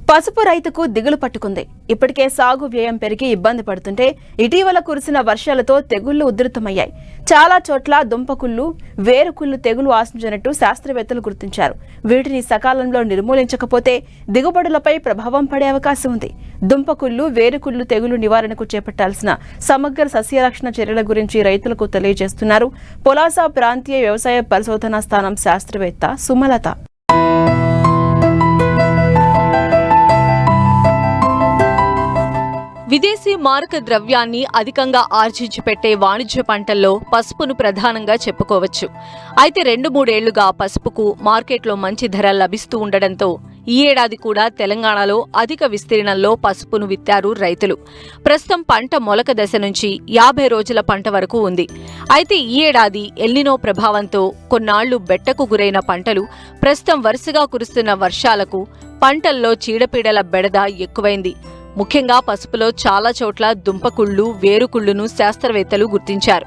పసుపు రైతుకు దిగులు పట్టుకుంది. ఇప్పటికే సాగు వ్యయం పెరిగి ఇబ్బంది పడుతుంటే ఇటీవల కురిసిన వర్షాలతో తెగుళ్లు ఉధృతమయ్యాయి. చాలా చోట్ల దుంపకుళ్ళు, వేరుకుళ్ళు తెగులు ఆశించినట్టు శాస్త్రవేత్తలు గుర్తించారు. వీటిని సకాలంలో నిర్మూలించకపోతే దిగుబడులపై ప్రభావం పడే అవకాశం ఉంది. దుంపకుళ్ళు, వేరుకుళ్ళు తెగులు నివారణకు చేపట్టాల్సిన సమగ్ర సస్యరక్షణ చర్యల గురించి రైతులకు తెలియజేస్తున్నారు పొలాస ప్రాంతీయ వ్యవసాయ పరిశోధనా స్థానం శాస్త్రవేత్త సుమలత. విదేశీ మారక ద్రవ్యాన్ని అధికంగా ఆర్జించి పెట్టే వాణిజ్య పంటల్లో పసుపును ప్రధానంగా చెప్పుకోవచ్చు. అయితే 2-3 ఏళ్లుగా పసుపుకు మార్కెట్లో మంచి ధర లభిస్తూ ఉండడంతో ఈ ఏడాది కూడా తెలంగాణలో అధిక విస్తీర్ణంలో పసుపును విత్తారు రైతులు. ప్రస్తుతం పంట మొలక దశ నుంచి 50 రోజుల పంట వరకు ఉంది. అయితే ఈ ఏడాది ఎల్నినో ప్రభావంతో కొన్నాళ్లు బెట్టకు గురైన పంటలు ప్రస్తుతం వరుసగా కురుస్తున్న వర్షాలకు పంటల్లో చీడపీడల బెడద ఎక్కువైంది. ముఖ్యంగా పసుపులో చాలా చోట్ల దుంపకుళ్ళు, వేరుకుళ్ళును శాస్త్రవేత్తలు గుర్తించారు.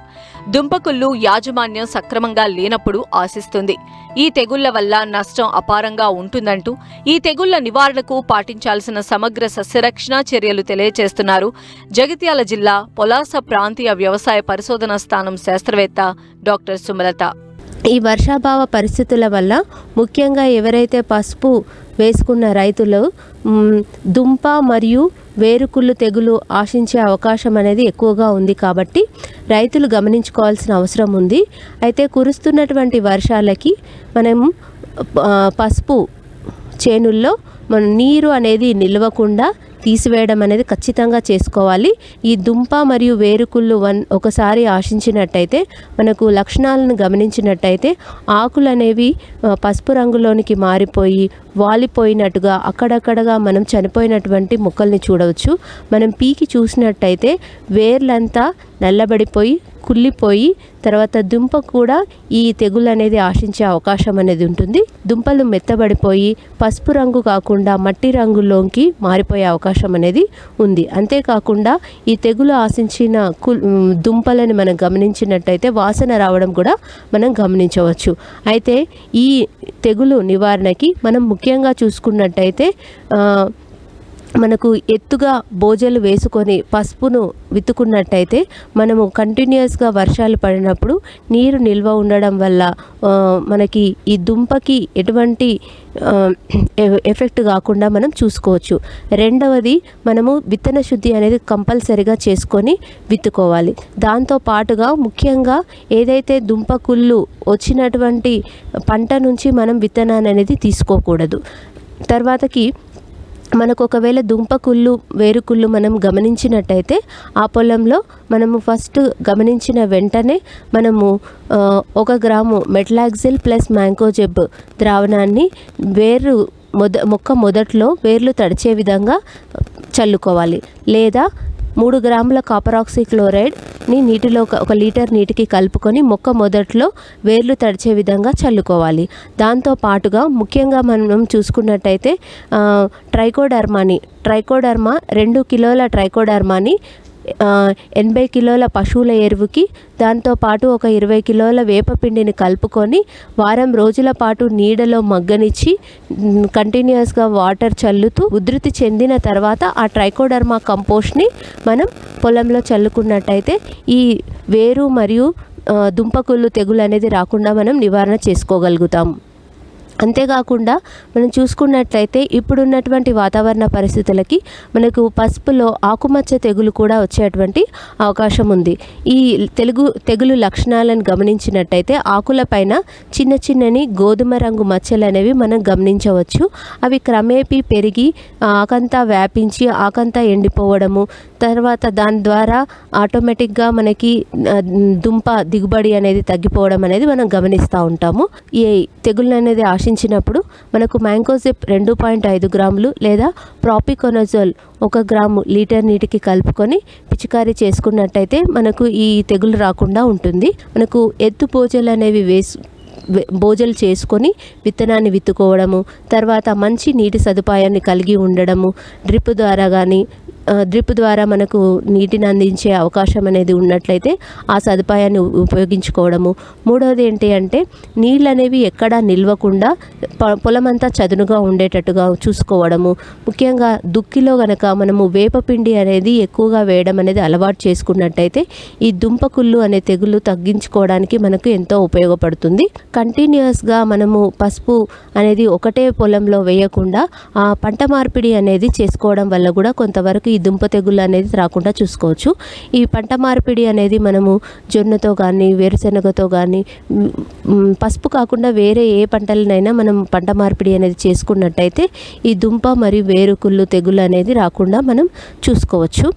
దుంపకుళ్ళు యాజమాన్యం సక్రమంగా లేనప్పుడు ఆశిస్తుంది. ఈ తెగుళ్ల వల్ల నష్టం అపారంగా ఉంటుందంటూ ఈ తెగుళ్ల నివారణకు పాటించాల్సిన సమగ్ర సస్యరక్షణ చర్యలు తెలియజేస్తున్నారు జగిత్యాల జిల్లా పొలాస ప్రాంతీయ వ్యవసాయ పరిశోధనా స్థానం శాస్త్రవేత్త డాక్టర్ సుమలత. ఈ వర్షాభావ పరిస్థితుల వల్ల ముఖ్యంగా ఎవరైతే పసుపు వేసుకున్న రైతులు దుంప మరియు వేరుకుళ్ళు తెగులు ఆశించే అవకాశం అనేది ఎక్కువగా ఉంది. కాబట్టి రైతులు గమనించుకోవాల్సిన అవసరం ఉంది. అయితే కురుస్తున్నటువంటి వర్షాలకి మనం పసుపు చేనుల్లో మన నీరు అనేది నిలవకుండా తీసివేయడం అనేది ఖచ్చితంగా చేసుకోవాలి. ఈ దుంప మరియు వేరుకుళ్ళు ఒకసారి ఆశించినట్టయితే మనకు లక్షణాలను గమనించినట్టయితే ఆకులు అనేవి పసుపు రంగులోనికి మారిపోయి వాలిపోయినట్టుగా అక్కడక్కడగా మనం చనిపోయినటువంటి మొక్కల్ని చూడవచ్చు. మనం పీకి చూసినట్టయితే వేర్లంతా నల్లబడిపోయి కుళ్ళిపోయి తర్వాత దుంప కూడా ఈ తెగులు అనేది ఆశించే అవకాశం అనేది ఉంటుంది. దుంపలు మెత్తబడిపోయి పసుపు రంగు కాకుండా మట్టి రంగులోకి మారిపోయే అవకాశం అనేది ఉంది. అంతేకాకుండా ఈ తెగులు ఆశించిన దుంపలని మనం గమనించినట్టయితే వాసన రావడం కూడా మనం గమనించవచ్చు. అయితే ఈ తెగులు నివారణకి మనం ముఖ్యంగా చూసుకున్నట్టయితే మనకు ఎత్తుగా బోజలు వేసుకొని పసుపును విత్తుకున్నట్టయితే మనము కంటిన్యూస్గా వర్షాలు పడినప్పుడు నీరు నిల్వ ఉండడం వల్ల మనకి ఈ దుంపకి ఎటువంటి ఎఫెక్ట్ కాకుండా మనం చూసుకోవచ్చు. రెండవది, మనము విత్తన శుద్ధి అనేది కంపల్సరిగా చేసుకొని విత్తుకోవాలి. దాంతో పాటుగా ముఖ్యంగా ఏదైతే దుంపకుళ్ళు వచ్చినటువంటి పంట నుంచి మనం విత్తనాన్ని అనేది తీసుకోకూడదు. తర్వాతకి మనకు ఒకవేళ దుంపకుళ్ళు, వేరుకుళ్ళు మనం గమనించినట్టయితే ఆ పొలంలో మనము ఫస్ట్ గమనించిన వెంటనే మనము 1 గ్రాము మెట్లాక్సిల్ ప్లస్ మ్యాంకోజెబ్ ద్రావణాన్ని మొక్క మొదట్లో వేర్లు తడిచే విధంగా చల్లుకోవాలి. లేదా 3 గ్రాముల కాపర్ ఆక్సీక్లోరైడ్ని నీటిలో 1 లీటర్ నీటికి కలుపుకొని మొక్క మొదట్లో వేర్లు తడిచే విధంగా చల్లుకోవాలి. దాంతో పాటుగా ముఖ్యంగా మనం చూసుకున్నట్టయితే ట్రైకోడర్మా 2 కిలోల ట్రైకోడర్మాని 80 కిలోల పశువుల ఎరువుకి దాంతోపాటు ఒక 20 కిలోల వేపపిండిని కలుపుకొని వారం రోజుల పాటు నీడలో మగ్గనిచ్చి కంటిన్యూస్గా వాటర్ చల్లుతూ ఉధృతి చెందిన తర్వాత ఆ ట్రైకోడర్మా కంపోస్ట్ని మనం పొలంలో చల్లుకున్నట్టయితే ఈ వేరు మరియు దుంపకుళ్ళు తెగులు అనేది రాకుండా మనం నివారణ చేసుకోగలుగుతాం. అంతేకాకుండా మనం చూసుకున్నట్లయితే ఇప్పుడున్నటువంటి వాతావరణ పరిస్థితులకి మనకు పసుపులో ఆకుమచ్చ తెగులు కూడా వచ్చేటువంటి అవకాశం ఉంది. ఈ తెగులు లక్షణాలను గమనించినట్టయితే ఆకులపైన చిన్నని గోధుమ రంగు మచ్చలు అనేవి మనం గమనించవచ్చు. అవి క్రమేపీ పెరిగి ఆకంతా వ్యాపించి ఆకంతా ఎండిపోవడము, తర్వాత దాని ద్వారా ఆటోమేటిక్గా మనకి దుంప దిగుబడి అనేది తగ్గిపోవడం అనేది మనం గమనిస్తూ ఉంటాము. ఈ తెగులు అనేది ఆశించినప్పుడు మనకు మ్యాంకోజెబ్ 2.5 గ్రాములు లేదా ప్రాపికొనజోల్ 1 గ్రాము లీటర్ నీటికి కలుపుకొని పిచికారీ చేసుకున్నట్టయితే మనకు ఈ తెగులు రాకుండా ఉంటుంది. మనకు ఎత్తు బోజలు అనేవి బోజలు చేసుకొని విత్తనాన్ని విత్తుకోవడము, తర్వాత మంచి నీటి సదుపాయాన్ని కలిగి ఉండడము, డ్రిప్ ద్వారా కానీ డ్రిప్ ద్వారా మనకు నీటిని అందించే అవకాశం అనేది ఉన్నట్లయితే ఆ సదుపాయాన్ని ఉపయోగించుకోవడము. మూడవది ఏంటి అంటే నీళ్ళు అనేవి ఎక్కడా నిల్వకుండా పొలమంతా చదునుగా ఉండేటట్టుగా చూసుకోవడము. ముఖ్యంగా దుక్కిలో గనక మనము వేపపిండి అనేది ఎక్కువగా వేయడం అనేది అలవాటు చేసుకున్నట్టయితే ఈ దుంపకుళ్ళు అనే తెగులు తగ్గించుకోవడానికి మనకు ఎంతో ఉపయోగపడుతుంది. కంటిన్యూస్గా మనము పసుపు అనేది ఒకటే పొలంలో వేయకుండా ఆ పంట మార్పిడి అనేది చేసుకోవడం వల్ల కూడా కొంతవరకు ఈ దుంప తెగులు అనేది రాకుండా చూసుకోవచ్చు. ఈ పంట మార్పిడి అనేది మనము జొన్నతో కానీ వేరుశెనగతో కానీ పసుపు కాకుండా వేరే ఏ పంటలనైనా మనం పంట మార్పిడి అనేది చేసుకున్నట్టయితే ఈ దుంప మరియు వేరుకుళ్ళు తెగులు అనేది రాకుండా మనం చూసుకోవచ్చు.